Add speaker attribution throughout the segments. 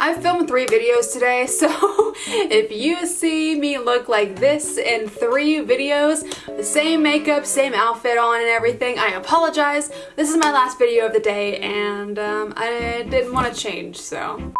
Speaker 1: I filmed 3 videos today, so if you see me look like this in 3 videos, the same makeup, same outfit on and everything, I apologize. This is my last video of the day and I didn't want to change, so.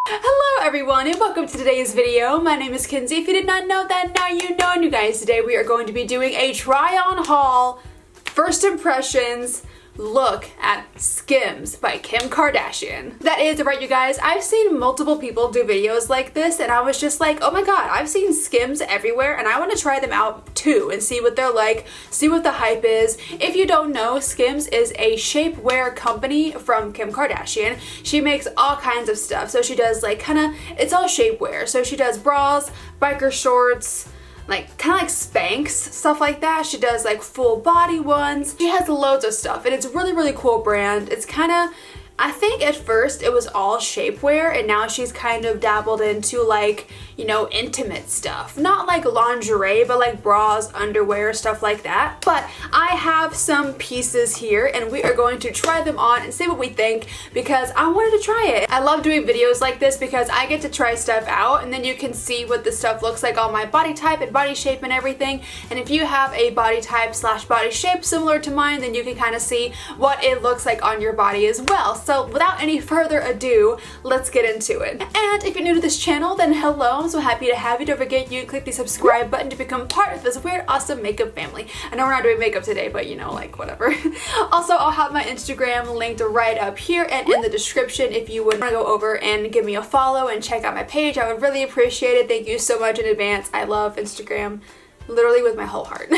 Speaker 1: Hello everyone and welcome to today's video. My name is Kenzie. If you did not know that, now you know. And you guys, today we are going to be doing a try-on haul, first impressions, look at Skims by Kim Kardashian. That is right, you guys. I've seen multiple people do videos like this and I was just like, oh my god, I've seen Skims everywhere and I want to try them out too and see what they're like, see what the hype is. If you don't know, Skims is a shapewear company from Kim Kardashian. She makes all kinds of stuff. So she does like it's all shapewear. So she does bras, biker shorts, kind of like Spanx, stuff like that. She does like full body ones. She has loads of stuff and it's a really, really cool brand. It's I think at first it was all shapewear and now she's kind of dabbled into like, you know, intimate stuff. Not like lingerie, but like bras, underwear, stuff like that. But I have some pieces here and we are going to try them on and see what we think because I wanted to try it. I love doing videos like this because I get to try stuff out and then you can see what the stuff looks like on my body type and body shape and everything. And if you have a body type / body shape similar to mine, then you can kind of see what it looks like on your body as well. So without any further ado, let's get into it. And if you're new to this channel, then hello, I'm so happy to have you. Don't forget you click the subscribe button to become part of this weird, awesome makeup family. I know we're not doing makeup today, but you know, like whatever. Also, I'll have my Instagram linked right up here and in the description if you would want to go over and give me a follow and check out my page. I would really appreciate it. Thank you so much in advance. I love Instagram literally with my whole heart.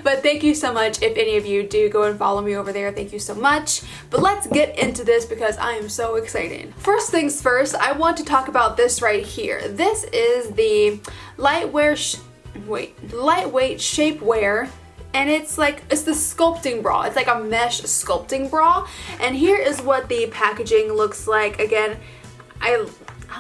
Speaker 1: But thank you so much if any of you do go and follow me over there. Thank you so much. But let's get into this because I am so excited. First things first, I want to talk about this right here. This is the lightweight shapewear. And it's the sculpting bra. It's like a mesh sculpting bra. And here is what the packaging looks like. Again, I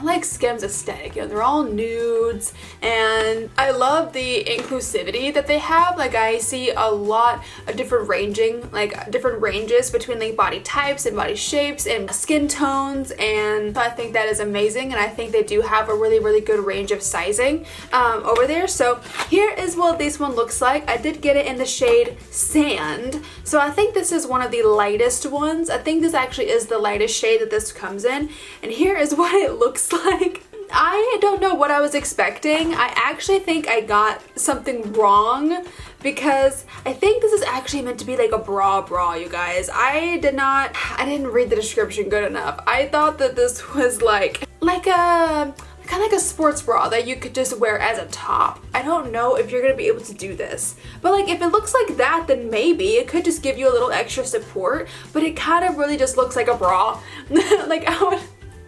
Speaker 1: like Skims aesthetic, you know, they're all nudes and I love the inclusivity that they have. Like I see a lot of different ranges between like body types and body shapes and skin tones, and I think that is amazing and I think they do have a really, really good range of sizing over there. So here is what this one looks like. I did get it in the shade Sand, so I think this is one of the lightest ones. I think this actually is the lightest shade that this comes in, and here is what it looks like. I don't know what I was expecting. I actually think I got something wrong because I think this is actually meant to be like a bra, you guys. I didn't read the description good enough. I thought that this was like a kind of like a sports bra that you could just wear as a top. I don't know if you're gonna be able to do this, but like if it looks like that, then maybe it could just give you a little extra support, but it kind of really just looks like a bra. Like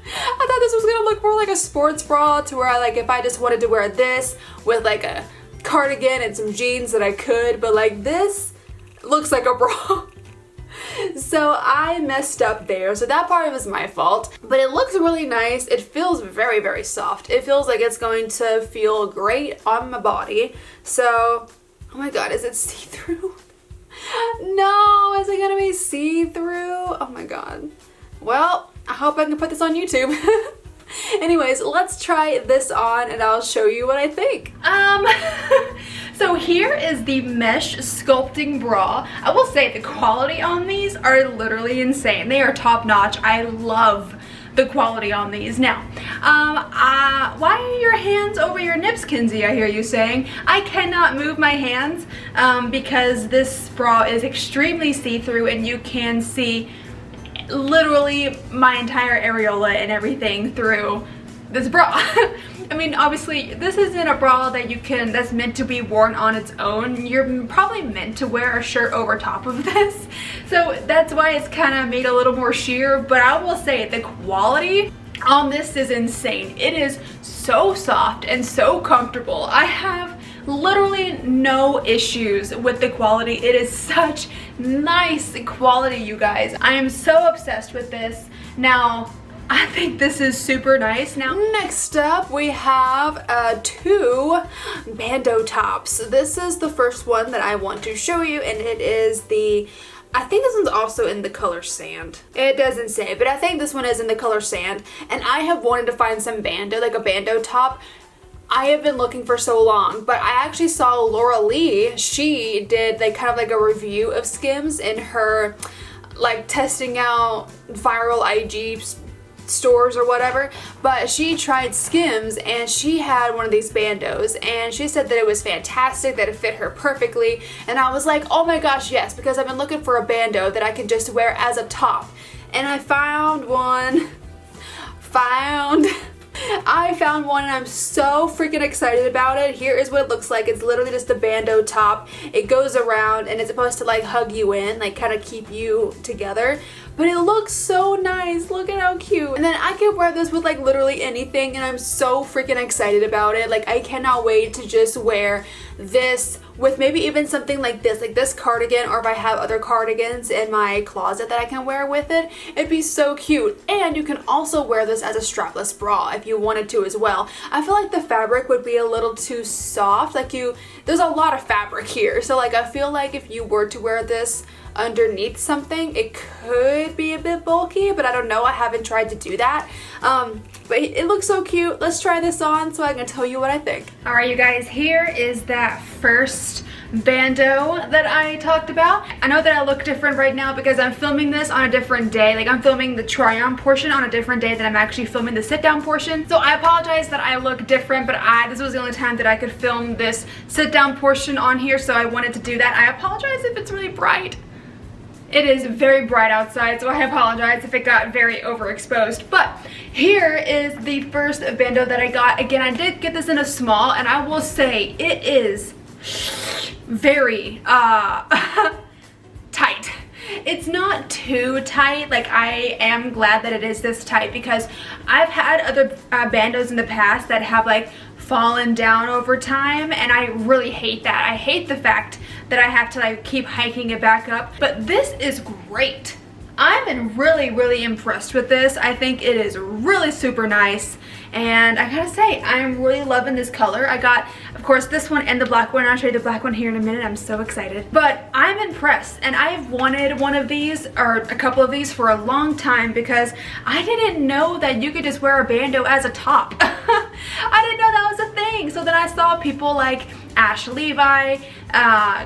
Speaker 1: I thought this was gonna look more like a sports bra to where if I just wanted to wear this with like a cardigan and some jeans that I could, but like this looks like a bra. So I messed up there, so that part was my fault, but it looks really nice. It feels very, very soft. It feels like it's going to feel great on my body. So, oh my god, is it see-through? No, is it gonna be see-through? Oh my god. Well, I hope I can put this on YouTube. Anyways, let's try this on and I'll show you what I think. So here is the mesh sculpting bra. I will say the quality on these are literally insane. They are top notch. I love the quality on these. Now, why are your hands over your nips, Kenzie? I hear you saying. I cannot move my hands because this bra is extremely see-through and you can see literally my entire areola and everything through this bra. I mean, obviously this isn't a bra that's meant to be worn on its own. You're probably meant to wear a shirt over top of this, so that's why it's kind of made a little more sheer. But I will say the quality on this is insane. It is so soft and so comfortable. I have literally no issues with the quality. It is such nice quality, you guys. I am so obsessed with this. Now, I think this is super nice. Now, next up we have 2 bandeau tops. This is the first one that I want to show you, and it is the I think this one's also in the color Sand. It doesn't say, but I think this one is in the color Sand. And I have wanted to find some bandeau, like a bandeau top. I have been looking for so long, but I actually saw Laura Lee. She did like kind of like a review of Skims in her like testing out viral IG stores or whatever, but she tried Skims and she had one of these bandeaus and she said that it was fantastic, that it fit her perfectly, and I was like, oh my gosh, yes, because I've been looking for a bandeau that I can just wear as a top, and I found one. I found one and I'm so freaking excited about it. Here is what it looks like. It's literally just a bandeau top. It goes around and it's supposed to like hug you in, like kind of keep you together. But it looks so nice. Look at how cute. And then I can wear this with like literally anything and I'm so freaking excited about it. Like I cannot wait to just wear this with maybe even something like this cardigan, or if I have other cardigans in my closet that I can wear with it, it'd be so cute. And you can also wear this as a strapless bra if you wanted to as well. I feel like the fabric would be a little too soft. Like there's a lot of fabric here. So like I feel like if you were to wear this underneath something, it could be a bit bulky, but I don't know. I haven't tried to do that. But it looks so cute. Let's try this on so I can tell you what I think. All right, you guys, here is that first bandeau that I talked about. I know that I look different right now because I'm filming this on a different day. Like I'm filming the try-on portion on a different day than I'm actually filming the sit-down portion. So I apologize that I look different, but this was the only time that I could film this sit-down portion on here, so I wanted to do that. I apologize if it's really bright. It is very bright outside, so I apologize if it got very overexposed. But here is the first bandeau that I got. Again, I did get this in a small, and I will say it is very tight. It's not too tight. Like I am glad that it is this tight because I've had other bandeaus in the past that have like fallen down over time, and I really hate that. I hate the fact that I have to like keep hiking it back up, but this is great. I've been really impressed with this. I think it is really super nice, and I gotta say, I'm really loving this color. I got, of course, this one and the black one. I'll show you the black one here in a minute. I'm so excited. But I'm impressed, and I've wanted one of these, or a couple of these, for a long time because I didn't know that you could just wear a bandeau as a top. I didn't know that was a thing. So then I saw people like Ash Levi,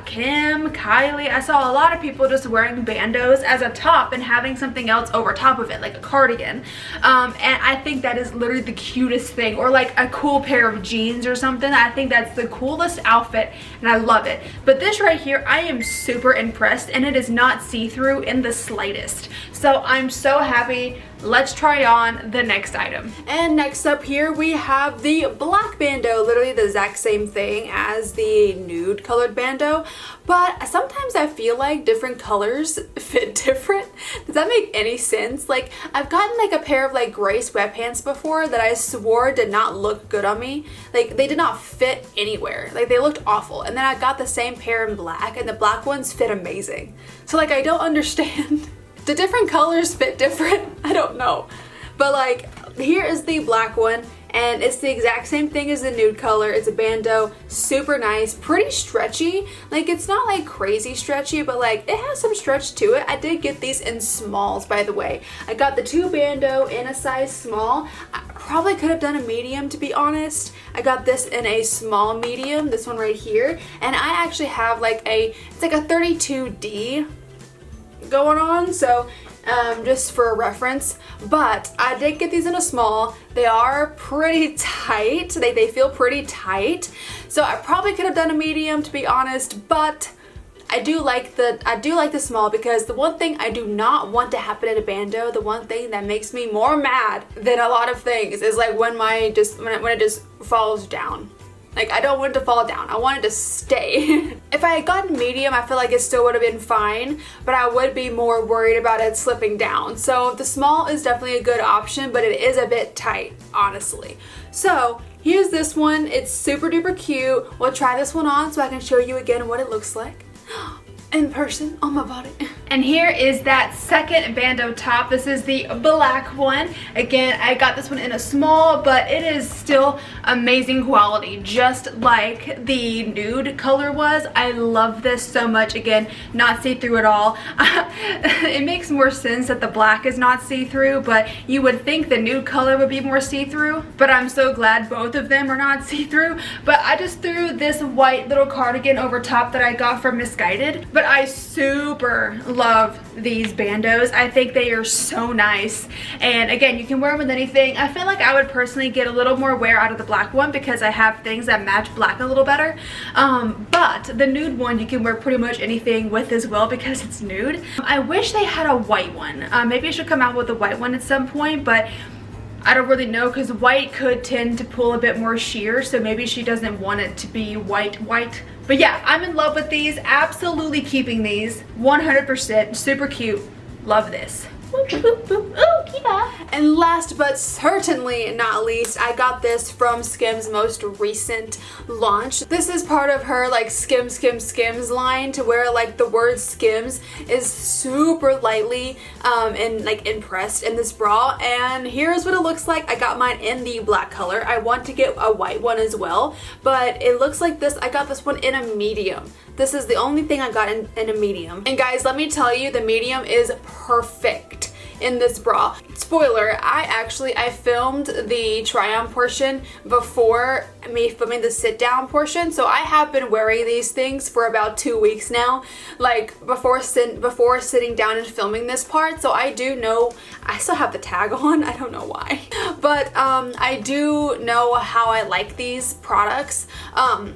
Speaker 1: Kim, Kylie. I saw a lot of people just wearing bandeaus as a top and having something else over top of it, like a cardigan. And I think that is literally the cutest thing, or like a cool pair of jeans or something. I think that's the coolest outfit and I love it. But this right here, I am super impressed, and it is not see-through in the slightest. So I'm so happy. Let's try on the next item. And next up here we have the black bandeau, literally the exact same thing as the nude colored bandeau, but sometimes I feel like different colors fit different. Does that make any sense? Like I've gotten like a pair of like gray sweatpants before that I swore did not look good on me. Like they did not fit anywhere. Like they looked awful. And then I got the same pair in black, and the black ones fit amazing. So like I don't understand. Do different colors fit different? I don't know. But like here is the black one, and it's the exact same thing as the nude color. It's a bandeau, super nice, pretty stretchy. Like it's not like crazy stretchy, but like it has some stretch to it. I did get these in smalls, by the way. I got the two bandeau in a size small. I probably could have done a medium, to be honest. I got this in a small medium, this one right here, and I actually have like it's like a 32D going on, so just for reference. But I did get these in a small. They are pretty tight. They feel pretty tight, so I probably could have done a medium, to be honest, but I do like the small, because the one thing I do not want to happen at a bandeau, the one thing that makes me more mad than a lot of things, is like when it just falls down. Like I don't want it to fall down. I want it to stay. If I had gotten medium, I feel like it still would have been fine, but I would be more worried about it slipping down. So the small is definitely a good option, but it is a bit tight, honestly. So here's this one. It's super duper cute. We'll try this one on so I can show you again what it looks like. in person on my body.
Speaker 2: And here is that second bandeau top. This is the black one. Again, I got this one in a small, but it is still amazing quality, just like the nude color was. I love this so much. Again, not see-through at all. It makes more sense that the black is not see-through, but you would think the nude color would be more see-through, but I'm so glad both of them are not see-through. But I just threw this white little cardigan over top that I got from Misguided, but I super love these bandeaus. I think they are so nice, and again, you can wear them with anything. I feel like I would personally get a little more wear out of the black one because I have things that match black a little better, but the nude one you can wear pretty much anything with as well because it's nude. I wish they had a white one. Maybe I should come out with a white one at some point, but I don't really know because white could tend to pull a bit more sheer, so maybe she doesn't want it to be white. But yeah, I'm in love with these. Absolutely keeping these 100%. Super cute. Love this.
Speaker 1: Ooh, keep up. And last but certainly not least, I got this from Skims' most recent launch. This is part of her like Skims line, to where like the word Skims is super lightly and like impressed in this bra. And here's what it looks like. I got mine in the black color. I want to get a white one as well, but it looks like this. I got this one in a medium. This is the only thing I got in a medium. And guys, let me tell you, the medium is perfect in this bra. Spoiler, I filmed the try-on portion before me filming the sit-down portion, so I have been wearing these things for about 2 weeks now, like before sitting down and filming this part, so I do know. I still have the tag on, I don't know why, but I do know how I like these products,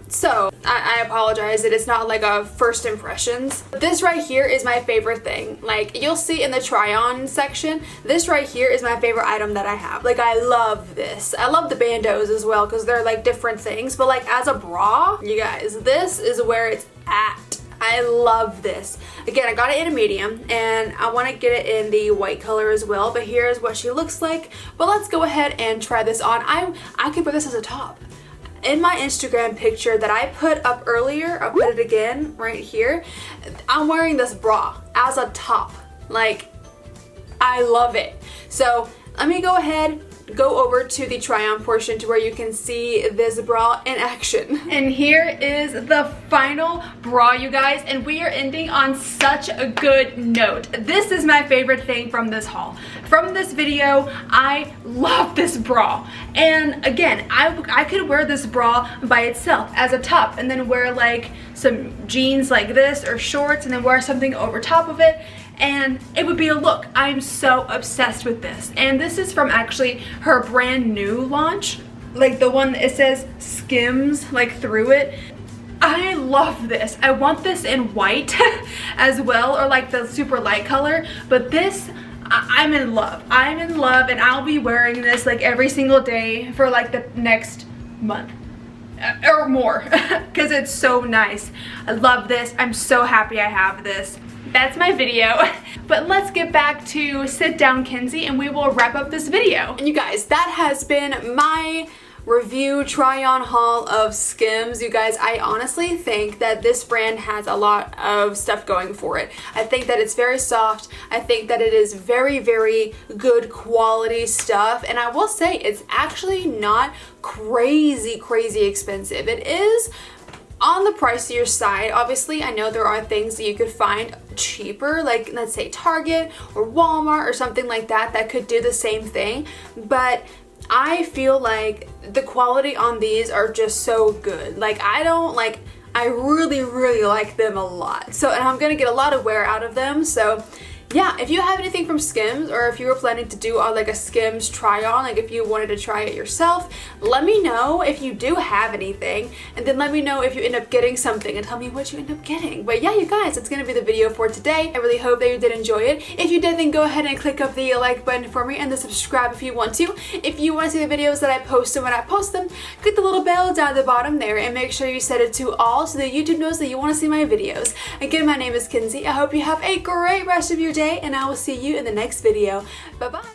Speaker 1: so I apologize that it's not like a first impressions. This right here is my favorite thing. Like, you'll see in the try-on section, this right here is my favorite item that I have. Like, I love this. I love the bandeaus as well because they're like different things, but like as a bra, you guys, this is where it's at. I love this. Again, I got it in a medium and I want to get it in the white color as well, but here's what she looks like. But let's go ahead and try this on. I could wear this as a top. In my Instagram picture that I put up earlier, I'll put it again right here, I'm wearing this bra as a top. Like, I love it. So let me go ahead, go over to the try-on portion to where you can see this bra in action.
Speaker 2: And here is the final bra, you guys, and we are ending on such a good note. This is my favorite thing from this haul. From this video, I love this bra. And again, I could wear this bra by itself as a top and then wear like some jeans like this or shorts and then wear something over top of it, and it would be a look. I'm so obsessed with this. And this is from actually her brand new launch, like the one that it says Skims like through it. I love this. I want this in white as well, or like the super light color, but this, I'm in love. I'm in love, and I'll be wearing this like every single day for like the next month or more because it's so nice. I love this. I'm so happy I have this. That's my video, but let's get back to Sit Down Kenzie and we will wrap up this video.
Speaker 1: And you guys, that has been my review try-on haul of Skims. You guys, I honestly think that this brand has a lot of stuff going for it. I think that it's very soft. I think that it is very, very good quality stuff, and I will say it's actually not crazy expensive. It is on the pricier side. Obviously, I know there are things that you could find cheaper, like let's say Target or Walmart or something like that that could do the same thing, but I feel like the quality on these are just so good. Like, I really like them a lot. So, and I'm gonna get a lot of wear out of them. So yeah, if you have anything from Skims, or if you were planning to do like a Skims try on, like if you wanted to try it yourself, let me know if you do have anything, and then let me know if you end up getting something and tell me what you end up getting. But yeah, you guys, it's gonna be the video for today. I really hope that you did enjoy it. If you did, then go ahead and click up the like button for me and the subscribe if you want to. If you want to see the videos that I post and when I post them, click the little bell down at the bottom there and make sure you set it to all so that YouTube knows that you want to see my videos. Again, my name is Kenzie. I hope you have a great rest of your day, and I will see you in the next video. Bye bye.